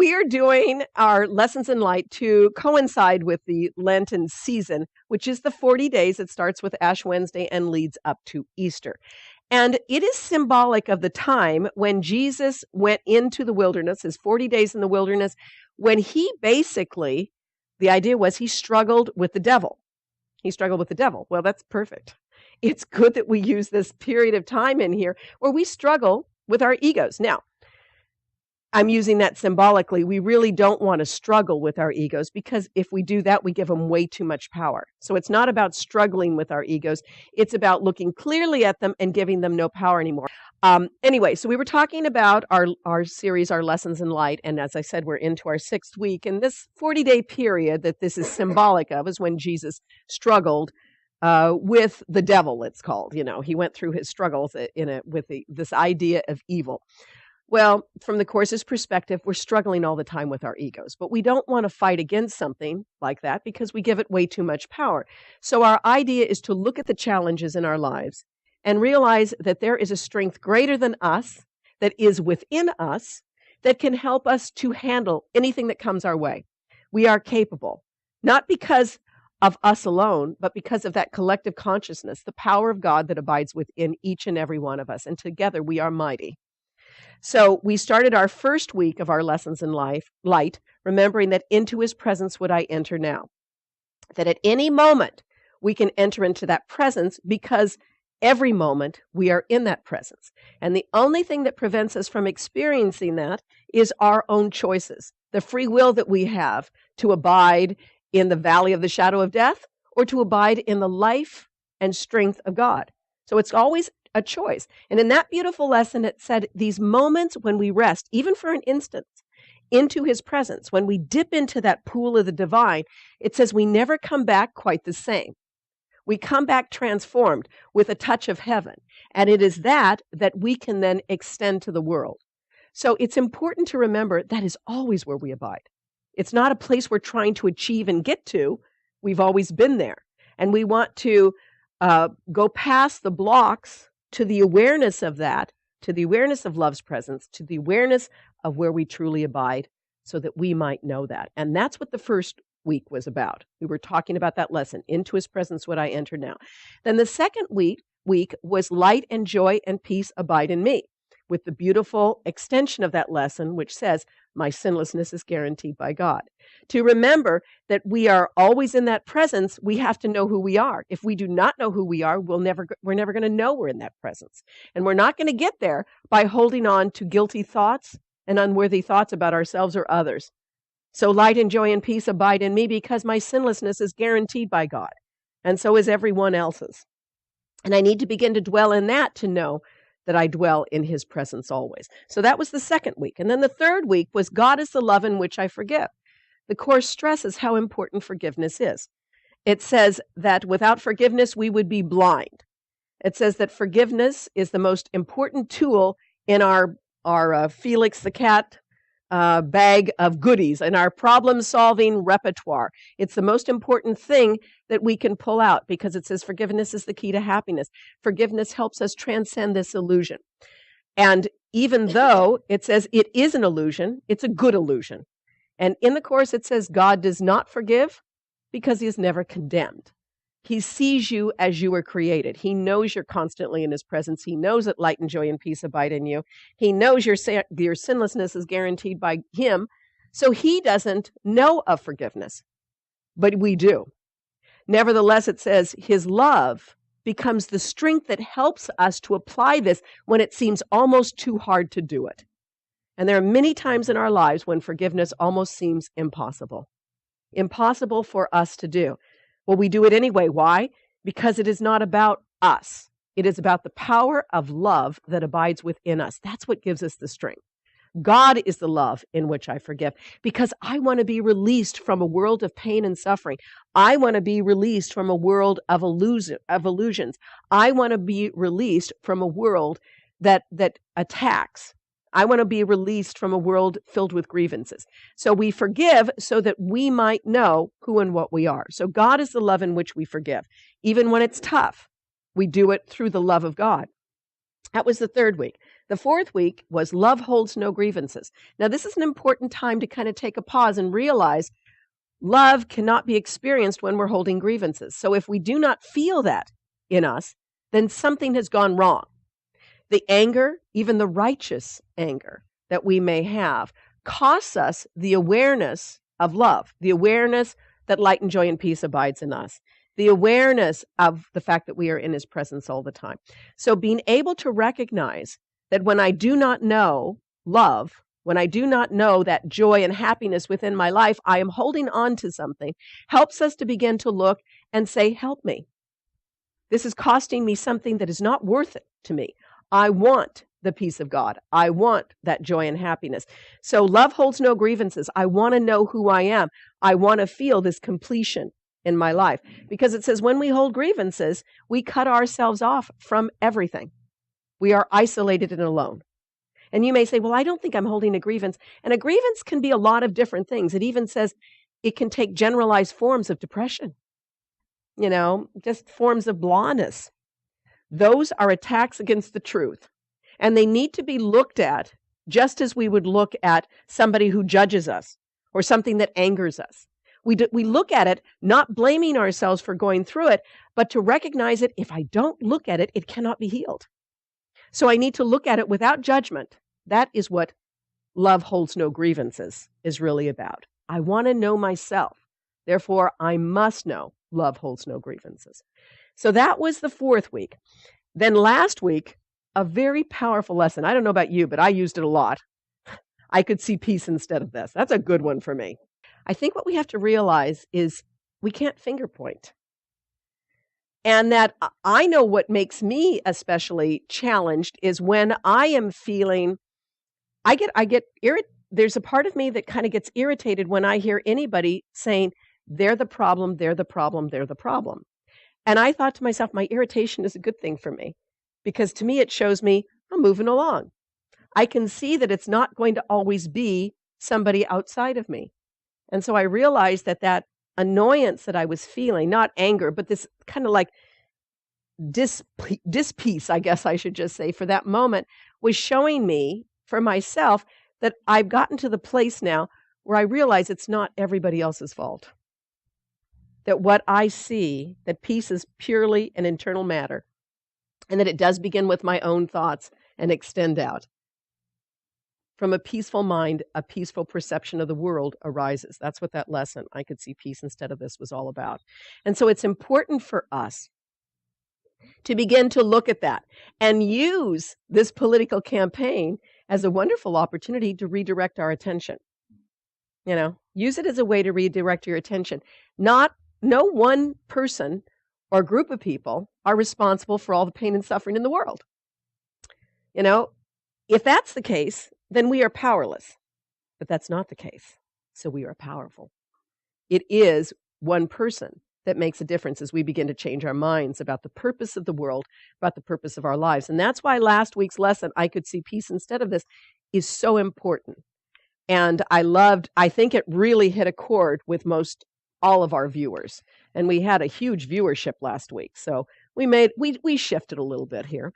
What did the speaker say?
we are doing our Lessons in Light to coincide with the Lenten season, which is the 40 days. It starts with Ash Wednesday and leads up to Easter. And it is symbolic of the time when Jesus went into the wilderness, his 40 days in the wilderness, when he basically, the idea was he struggled with the devil. He struggled with the devil. Well, that's perfect. It's good that we use this period of time in here where we struggle with our egos. Now, I'm using that symbolically. We really don't want to struggle with our egos, because if we do that, we give them way too much power. So it's not about struggling with our egos. It's about looking clearly at them and giving them no power anymore. Anyway, so we were talking about our series, our Lessons in Light. And as I said, we're into our 6th week. And this 40-day period that this is symbolic of is when Jesus struggled with the devil, it's called. You know, he went through his struggles with this idea of evil. Well, from the Course's perspective, we're struggling all the time with our egos, but we don't want to fight against something like that because we give it way too much power. So our idea is to look at the challenges in our lives and realize that there is a strength greater than us that is within us that can help us to handle anything that comes our way. We are capable, not because of us alone, but because of that collective consciousness, the power of God that abides within each and every one of us. And together we are mighty. So we started our first week of our Lessons in Light, remembering that into his presence would I enter now. That at any moment we can enter into that presence because every moment we are in that presence. And the only thing that prevents us from experiencing that is our own choices, the free will that we have to abide in the valley of the shadow of death or to abide in the life and strength of God. So it's always a choice. And in that beautiful lesson, it said these moments when we rest, even for an instant, into his presence, when we dip into that pool of the divine, it says we never come back quite the same. We come back transformed with a touch of heaven. And it is that we can then extend to the world. So it's important to remember that is always where we abide. It's not a place we're trying to achieve and get to. We've always been there. And we want to go past the blocks to the awareness of that, to the awareness of love's presence, to the awareness of where we truly abide, so that we might know that. And that's what the first week was about. We were talking about that lesson, into his presence would I enter now. Then the second week was light and joy and peace abide in me, with the beautiful extension of that lesson, which says, my sinlessness is guaranteed by God. To remember that we are always in that presence, we have to know who we are. If we do not know who we are, we're never going to know we're in that presence. And we're not going to get there by holding on to guilty thoughts and unworthy thoughts about ourselves or others. So light and joy and peace abide in me because my sinlessness is guaranteed by God. And so is everyone else's. And I need to begin to dwell in that to know that I dwell in his presence always. So that was the second week. And then the third week was God is the love in which I forgive. The Course stresses how important forgiveness is. It says that without forgiveness, we would be blind. It says that forgiveness is the most important tool in our Felix the Cat bag of goodies, in our problem-solving repertoire. It's the most important thing that we can pull out because it says forgiveness is the key to happiness. Forgiveness helps us transcend this illusion. And even though it says it is an illusion, it's a good illusion. And in the Course, it says God does not forgive because he is never condemned. He sees you as you were created. He knows you're constantly in his presence. He knows that light and joy and peace abide in you. He knows your sinlessness is guaranteed by him. So he doesn't know of forgiveness, but we do. Nevertheless, it says his love becomes the strength that helps us to apply this when it seems almost too hard to do it. And there are many times in our lives when forgiveness almost seems impossible. Impossible for us to do. Well, we do it anyway. Why? Because it is not about us. It is about the power of love that abides within us. That's what gives us the strength. God is the love in which I forgive because I want to be released from a world of pain and suffering. I want to be released from a world of illusions. I want to be released from a world that attacks. I want to be released from a world filled with grievances. So we forgive so that we might know who and what we are. So God is the love in which we forgive. Even when it's tough, we do it through the love of God. That was the third week. The fourth week was love holds no grievances. Now, this is an important time to kind of take a pause and realize love cannot be experienced when we're holding grievances. So if we do not feel that in us, then something has gone wrong. The anger, even the righteous anger that we may have, costs us the awareness of love, the awareness that light and joy and peace abides in us, the awareness of the fact that we are in his presence all the time. So being able to recognize that when I do not know love, when I do not know that joy and happiness within my life, I am holding on to something, helps us to begin to look and say, help me. This is costing me something that is not worth it to me. I want the peace of God. I want that joy and happiness. So love holds no grievances. I want to know who I am. I want to feel this completion in my life. Because it says when we hold grievances, we cut ourselves off from everything. We are isolated and alone. And you may say, well, I don't think I'm holding a grievance. And a grievance can be a lot of different things. It even says it can take generalized forms of depression, just forms of blindness. Those are attacks against the truth. And they need to be looked at just as we would look at somebody who judges us or something that angers us. We look at it, not blaming ourselves for going through it, but to recognize it. If I don't look at it, it cannot be healed. So I need to look at it without judgment. That is what love holds no grievances is really about. I want to know myself. Therefore, I must know love holds no grievances. So that was the fourth week. Then last week, a very powerful lesson. I don't know about you, but I used it a lot. I could see peace instead of this. That's a good one for me. I think what we have to realize is we can't finger point. And that I know what makes me especially challenged is when I am feeling, I get irritated. There's a part of me that kind of gets irritated when I hear anybody saying, they're the problem, they're the problem, they're the problem. And I thought to myself, my irritation is a good thing for me, because to me, it shows me I'm moving along. I can see that it's not going to always be somebody outside of me. And so I realized that annoyance that I was feeling, not anger, but this kind of like dispeace, I guess I should just say, for that moment, was showing me for myself that I've gotten to the place now where I realize it's not everybody else's fault. That what I see, that peace is purely an internal matter, and that it does begin with my own thoughts and extend out. From a peaceful mind, a peaceful perception of the world arises. That's what that lesson, I could see peace instead of this, was all about. And so it's important for us to begin to look at that and use this political campaign as a wonderful opportunity to redirect our attention. Use it as a way to redirect your attention. No one person or group of people are responsible for all the pain and suffering in the world. If that's the case, then we are powerless. But that's not the case. So we are powerful. It is one person that makes a difference as we begin to change our minds about the purpose of the world, about the purpose of our lives. And that's why last week's lesson, I could see peace instead of this, is so important. And I think it really hit a chord with all of our viewers. And we had a huge viewership last week. So we shifted a little bit here.